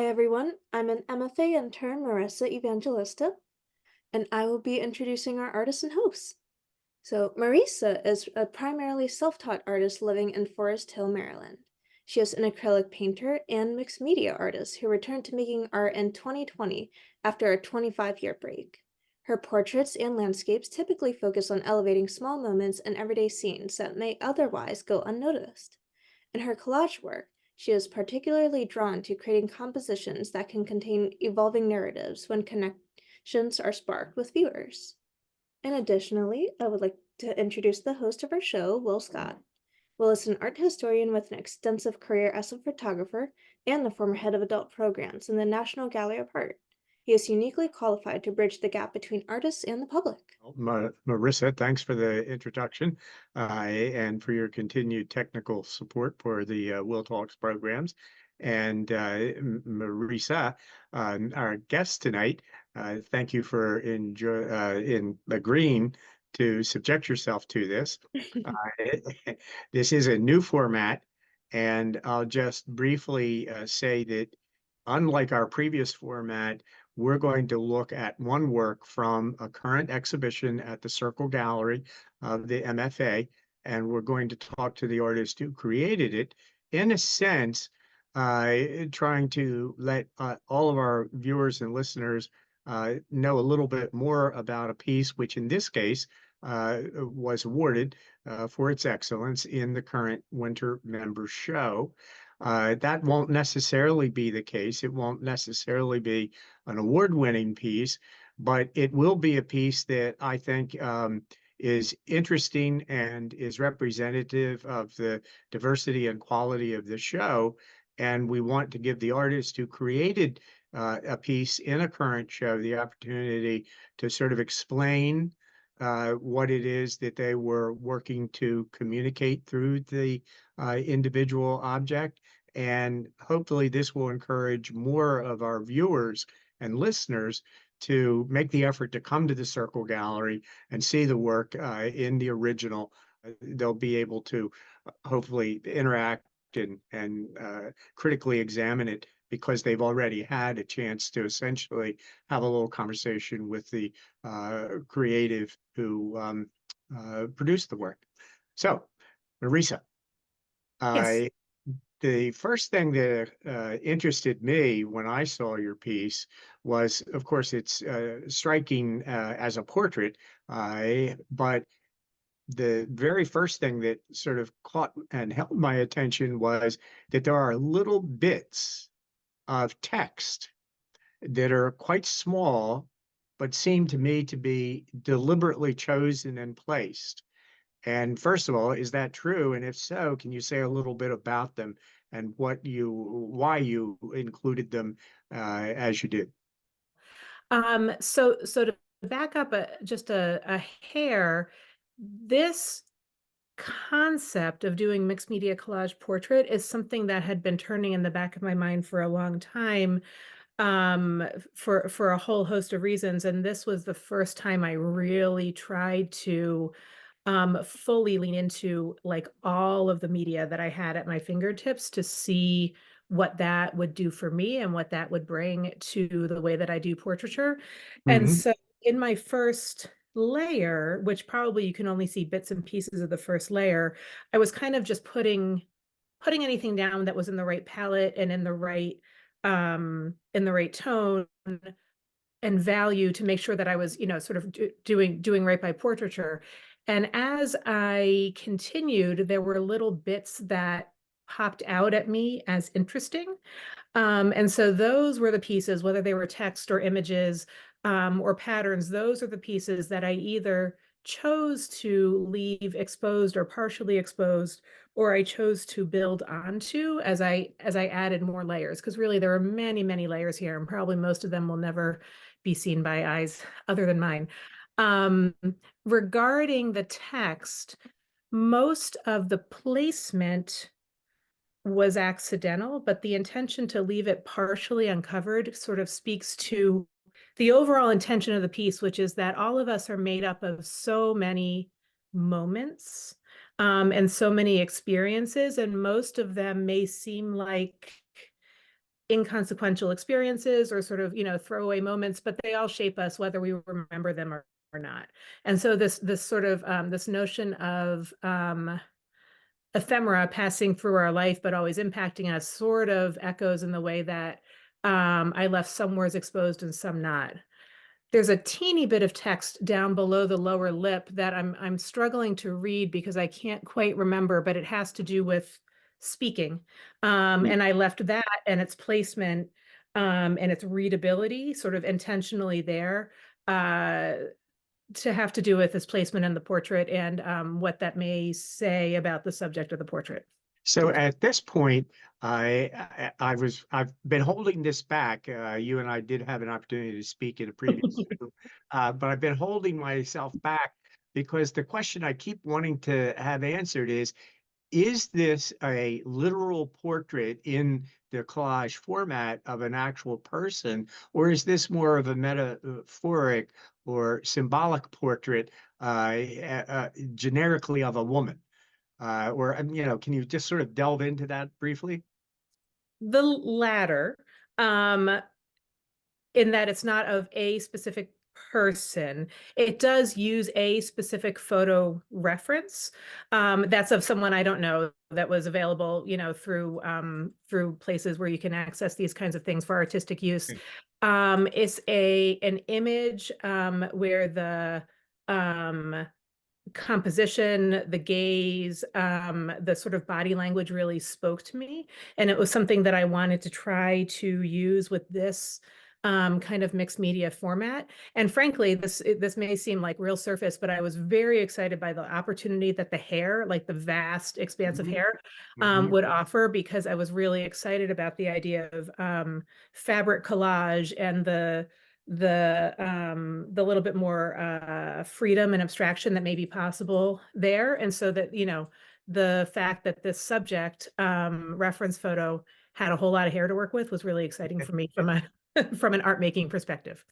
Hi everyone, I'm an MFA intern, Marisa Evangelista, and I will be introducing our artist and host. So, Marisa is a primarily self-taught artist living in Forest Hill, Maryland. She is an acrylic painter and mixed media artist who returned to making art in 2020 after a 25-year break. Her portraits and landscapes typically focus on elevating small moments and everyday scenes that may otherwise go unnoticed. In her collage work, she is particularly drawn to creating compositions that can contain evolving narratives when connections are sparked with viewers. And additionally, I would like to introduce the host of our show, Will Scott. Will is an art historian with an extensive career as a photographer and the former head of adult programs in the National Gallery of Art. He is uniquely qualified to bridge the gap between artists and the public. Marissa, thanks for the introduction and for your continued technical support for the Will Talks programs. And Marisa, our guest tonight, thank you for in agreeing to subject yourself to this. This is a new format, and I'll just briefly say that unlike our previous format, we're going to look at one work from a current exhibition at the Circle Gallery of the MFA, and we're going to talk to the artist who created it. In a sense, trying to let all of our viewers and listeners know a little bit more about a piece, which in this case was awarded for its excellence in the current Winter Member Show. That won't necessarily be the case. It won't necessarily be an award-winning piece, but it will be a piece that I think is interesting and is representative of the diversity and quality of the show. And we want to give the artist who created a piece in a current show the opportunity to sort of explain what it is that they were working to communicate through the individual object. And hopefully this will encourage more of our viewers and listeners to make the effort to come to the Circle Gallery and see the work in the original. They'll be able to hopefully interact and critically examine it because they've already had a chance to essentially have a little conversation with the creative who produced the work. So, Marisa, Yes. the first thing that interested me when I saw your piece was, of course, it's striking as a portrait, but the very first thing that sort of caught and held my attention was that there are little bits of text that are quite small, but seem to me to be deliberately chosen and placed. And first of all, is that true? And if so, can you say a little bit about them and why you included them as you did? So to back up just a hair, this concept of doing mixed media collage portrait is something that had been turning in the back of my mind for a long time, for a whole host of reasons. And this was the first time I really tried to fully lean into like all of the media that I had at my fingertips to see what that would do for me and what that would bring to the way that I do portraiture. And Mhm. so in my first layer, which probably you can only see bits and pieces of the first layer, I was kind of just putting anything down that was in the right palette and in the right tone and value to make sure that I was, sort of doing right by portraiture. And as I continued, there were little bits that popped out at me as interesting. And so those were the pieces, whether they were text or images, or patterns, those are the pieces that I either chose to leave exposed or partially exposed, or I chose to build onto as I added more layers. Because really there are many, many layers here, and probably most of them will never be seen by eyes other than mine. Um, Regarding the text, most of the placement was accidental, but the intention to leave it partially uncovered sort of speaks to the overall intention of the piece, which is that all of us are made up of so many moments, and so many experiences, and most of them may seem like inconsequential experiences or sort of, throwaway moments, but they all shape us whether we remember them or not. And so this sort of this notion of ephemera passing through our life but always impacting us sort of echoes in the way that I left some words exposed and some not. There's a teeny bit of text down below the lower lip that I'm struggling to read because I can't quite remember, but it has to do with speaking. And I left that and its placement and its readability sort of intentionally there to have to do with its placement in the portrait and what that may say about the subject of the portrait. So at this point, I've been holding this back. You and I did have an opportunity to speak in a previous Zoom, but I've been holding myself back because the question I keep wanting to have answered is this a literal portrait in the collage format of an actual person, or is this more of a metaphoric or symbolic portrait generically of a woman? Or, can you just sort of delve into that briefly? The latter, in that it's not of a specific person. It does use a specific photo reference. That's of someone I don't know that was available, through places where you can access these kinds of things for artistic use. It's an image where the composition, the gaze, the sort of body language really spoke to me. And it was something that I wanted to try to use with this kind of mixed media format. And frankly, this may seem like real surface, but I was very excited by the opportunity that the hair, like the vast expanse of hair, would offer, because I was really excited about the idea of fabric collage and the little bit more freedom and abstraction that may be possible there. And so that, the fact that this subject reference photo had a whole lot of hair to work with was really exciting for me from a from an art making perspective.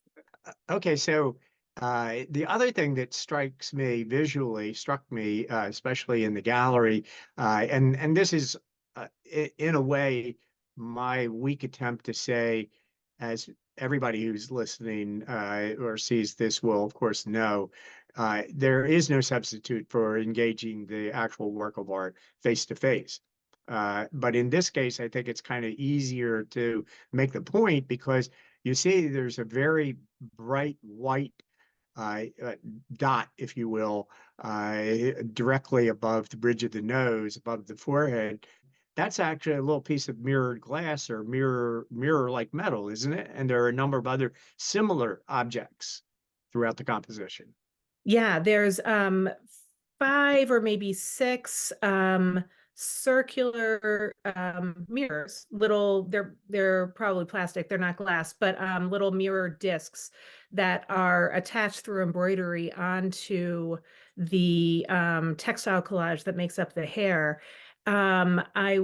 Okay, so the other thing that struck me, especially in the gallery, and this is in a way my weak attempt to say, as everybody who's listening or sees this will of course know, there is no substitute for engaging the actual work of art face to face. But in this case, I think it's kind of easier to make the point because you see there's a very bright white dot, if you will, directly above the bridge of the nose, above the forehead. That's actually a little piece of mirrored glass or mirror-like metal, isn't it? And there are a number of other similar objects throughout the composition. Yeah, there's 5 or maybe 6 circular mirrors, little, they're probably plastic, they're not glass, but little mirror discs that are attached through embroidery onto the textile collage that makes up the hair. I've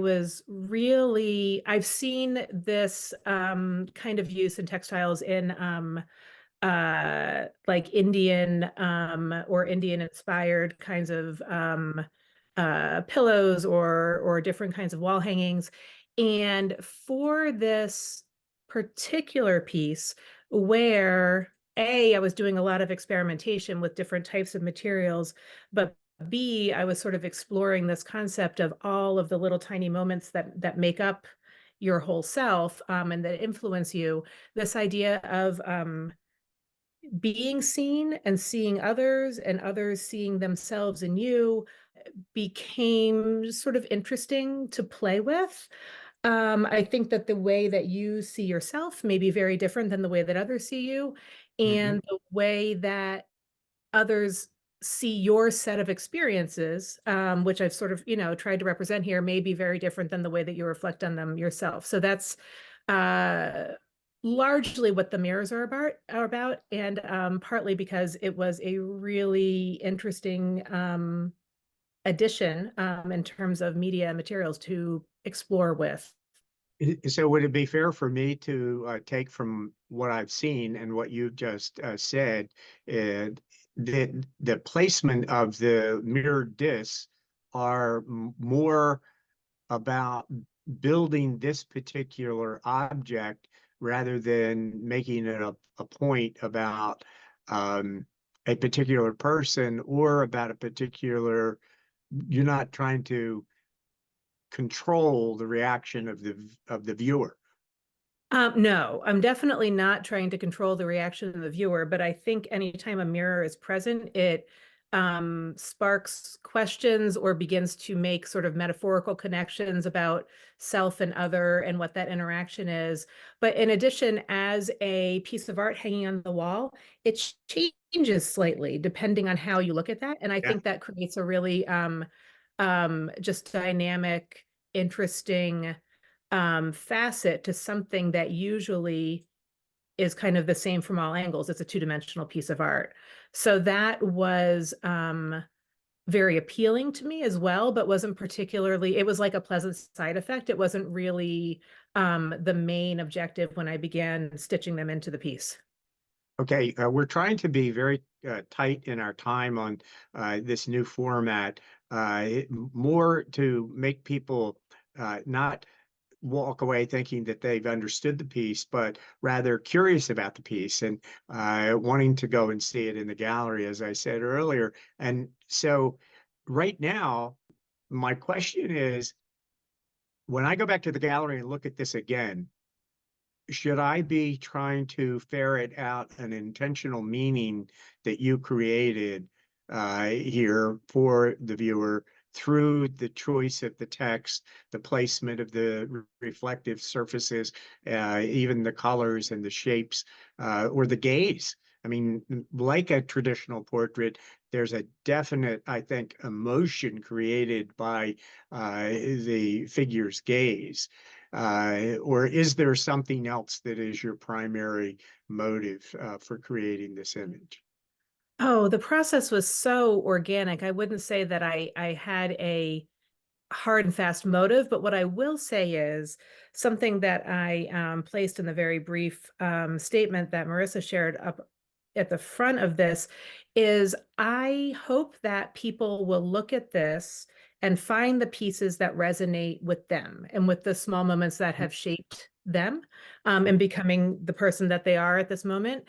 seen this kind of use in textiles in like Indian or Indian inspired kinds of pillows or different kinds of wall hangings. And for this particular piece, where I was doing a lot of experimentation with different types of materials, but B, I was sort of exploring this concept of all of the little tiny moments that make up your whole self and that influence you. This idea of being seen and seeing others and others seeing themselves in you became sort of interesting to play with. I think that the way that you see yourself may be very different than the way that others see you, and the way that others see your set of experiences, which I've sort of, tried to represent here, may be very different than the way that you reflect on them yourself. So that's largely what the mirrors are about, and partly because it was a really interesting addition in terms of media materials to explore with. So would it be fair for me to take from what I've seen and what you've just said, the placement of the mirrored discs are more about building this particular object rather than making it a point about a particular person or about a particular, you're not trying to control the reaction of the viewer. No, I'm definitely not trying to control the reaction of the viewer, but I think anytime a mirror is present, it sparks questions or begins to make sort of metaphorical connections about self and other and what that interaction is. But in addition, as a piece of art hanging on the wall, it changes slightly depending on how you look at that. And I Yeah. think that creates a really just dynamic, interesting facet to something that usually is kind of the same from all angles. It's a two-dimensional piece of art. So that was very appealing to me as well, but wasn't particularly, it was like a pleasant side effect. It wasn't really the main objective when I began stitching them into the piece. Okay, we're trying to be very tight in our time on this new format, more to make people not walk away thinking that they've understood the piece, but rather curious about the piece and wanting to go and see it in the gallery, as I said earlier. And so right now, my question is, when I go back to the gallery and look at this again, should I be trying to ferret out an intentional meaning that you created here for the viewer through the choice of the text, the placement of the reflective surfaces, even the colors and the shapes, or the gaze? I mean, like a traditional portrait, there's a definite, I think, emotion created by the figure's gaze. Or is there something else that is your primary motive for creating this image? Oh, the process was so organic. I wouldn't say that I had a hard and fast motive, but what I will say is something that I placed in the very brief statement that Marissa shared up at the front of this is I hope that people will look at this and find the pieces that resonate with them and with the small moments that have shaped them and becoming the person that they are at this moment.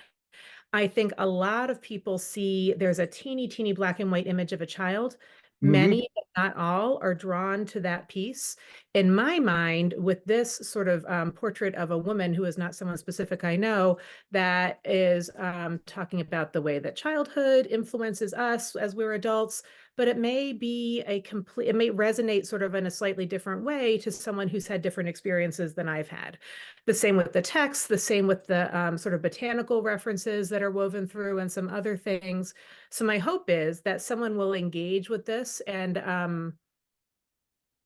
I think a lot of people see there's a teeny black and white image of a child. Mm-hmm. Many, but not all, are drawn to that piece. In my mind, with this sort of portrait of a woman who is not someone specific I know, that is talking about the way that childhood influences us as we're adults, but it may be it may resonate sort of in a slightly different way to someone who's had different experiences than I've had. The same with the text, the same with the sort of botanical references that are woven through and some other things. So my hope is that someone will engage with this and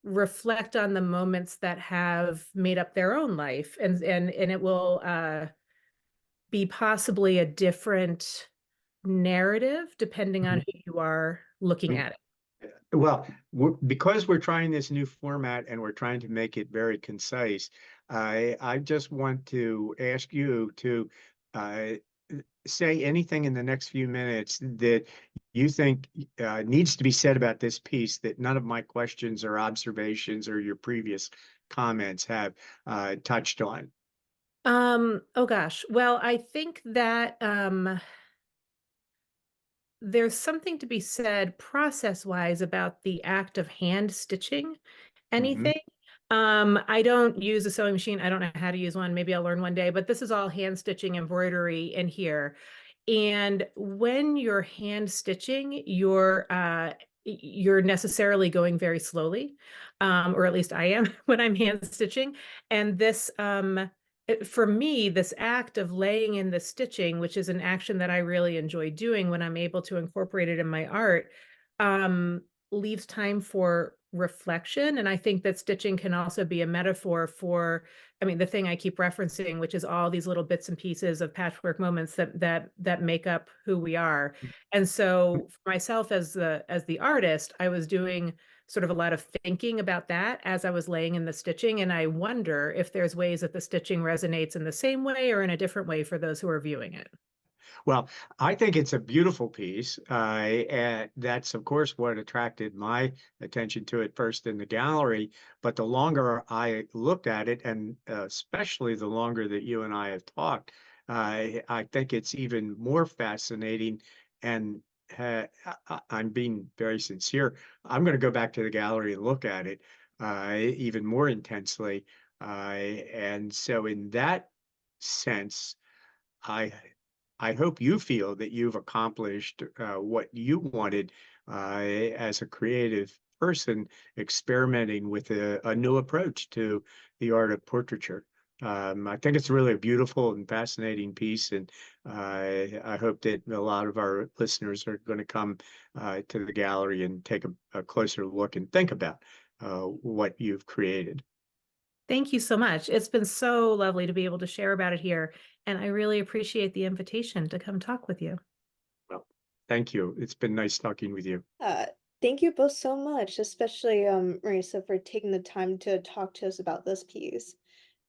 reflect on the moments that have made up their own life, and it will be possibly a different narrative depending on who you are looking at it. Well, because we're trying this new format and we're trying to make it very concise, I just want to ask you to uh, say anything in the next few minutes that you think needs to be said about this piece that none of my questions or observations or your previous comments have touched on. Oh gosh. Well, I think that there's something to be said process-wise about the act of hand stitching Mhm. anything. I don't use a sewing machine. I don't know how to use one. Maybe I'll learn one day, but this is all hand stitching embroidery in here. And when you're hand stitching, you're necessarily going very slowly, or at least I am when I'm hand stitching. And this for me, this act of laying in the stitching, which is an action that I really enjoy doing when I'm able to incorporate it in my art, um, leaves time for reflection. And I think that stitching can also be a metaphor for, I mean, the thing I keep referencing, which is all these little bits and pieces of patchwork moments that make up who we are. And so for myself as the artist, I was doing sort of a lot of thinking about that as I was laying in the stitching. And I wonder if there's ways that the stitching resonates in the same way or in a different way for those who are viewing it. Well, I think it's a beautiful piece, and that's of course what attracted my attention to it first in the gallery. But the longer I looked at it, and especially the longer that you and I have talked, I think it's even more fascinating. And I'm being very sincere. I'm going to go back to the gallery and look at it even more intensely. And so, in that sense, I I hope you feel that you've accomplished what you wanted as a creative person, experimenting with a new approach to the art of portraiture. I think it's really a beautiful and fascinating piece, and I hope that a lot of our listeners are going to come to the gallery and take a closer look and think about what you've created. Thank you so much. It's been so lovely to be able to share about it here, and I really appreciate the invitation to come talk with you. Well, thank you. It's been nice talking with you. Uh, Thank you both so much, especially Marisa, for taking the time to talk to us about this piece.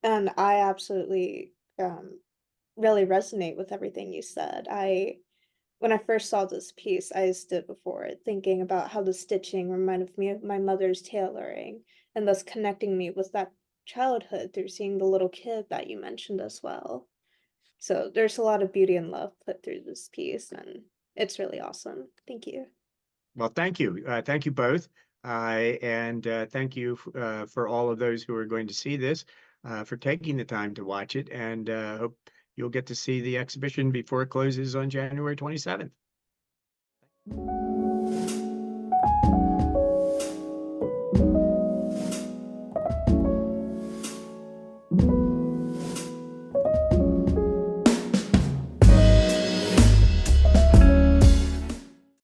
And I absolutely really resonate with everything you said. When I first saw this piece, I stood before it thinking about how the stitching reminded me of my mother's tailoring, and thus connecting me with that childhood through seeing the little kid that you mentioned as well. So there's a lot of beauty and love put through this piece, and it's really awesome. Thank you. Well, thank you. Thank you both. And thank you for all of those who are going to see this, for taking the time to watch it. And hope you'll get to see the exhibition before it closes on January 27th.